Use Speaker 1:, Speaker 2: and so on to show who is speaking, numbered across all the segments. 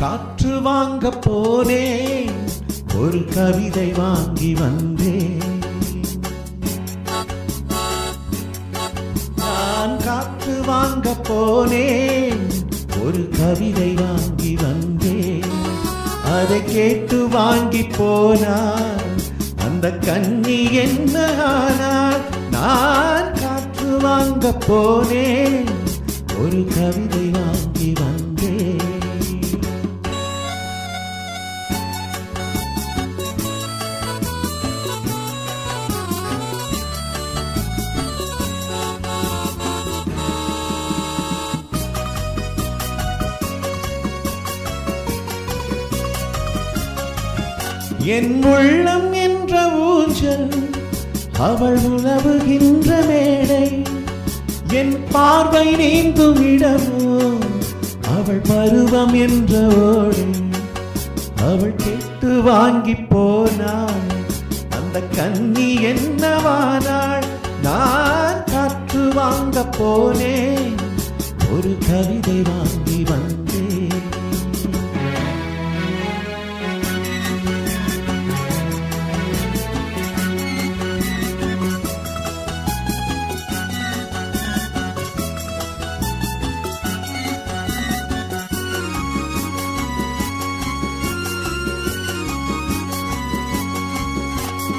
Speaker 1: காற்று வாங்க போனேன், ஒரு கவிதை வாங்கி வந்தேன். நான் காற்று வாங்க போனேன், ஒரு கவிதை வாங்கி வந்தேன். அதை கேட்டு வாங்கி போனார் அந்த கன்னி என்ன ஆனார். நான் காற்று வாங்க போனேன், ஒரு கவிதை வாங்கி வந்தேன். என் உள்ளம் என்ற ஊஞ்சல், அவள் உலவுகின்ற மேடை. என் பார்வை நீந்தும் இடமோ, அவள் பருவம் என்ற ஓடை. அவள் கேட்டு வாங்கி போனாள் அந்த கன்னி என்னவானாள். நான் காற்று வாங்க போனேன், ஒரு கவிதை வாங்கி வந்தேன்.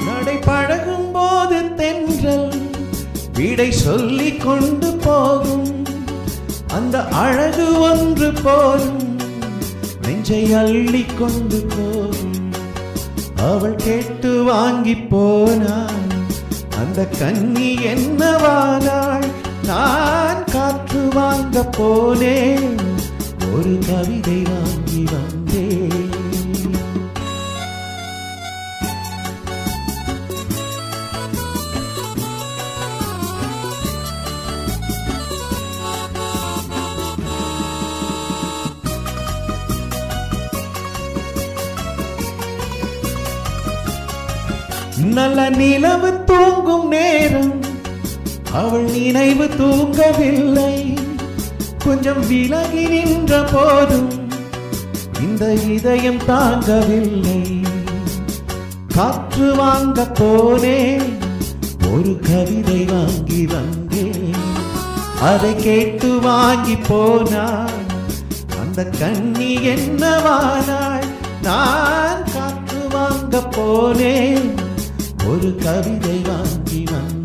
Speaker 1: நடை பழகும் போது தென்றல் விடை சொல்லிக் கொண்டு போகும். அந்த அழகு ஒன்று போலும், நெஞ்சை அள்ளி கொண்டு போகும். அவள் கேட்டு வாங்கி போனாள் அந்த கன்னி என்னவானாள். நான் காற்று வாங்க போனேன், ஒரு கவிதை வாங்கி வந்தேன். நல்ல நிலவு தூங்கும் நேரம், அவள் நினைவு தூங்கவில்லை. கொஞ்சம் விலகி நின்ற போதும் இந்த இதயம் தாங்கவில்லை. காற்று வாங்க போனேன், ஒரு கவிதை வாங்கி வந்தேன். அதை கேட்டு வாங்கி போனாள் அந்த கன்னி என்னவானாள். நான் காற்று வாங்க போனேன், ஒரு கவிதை வாங்கி வந்தேன்.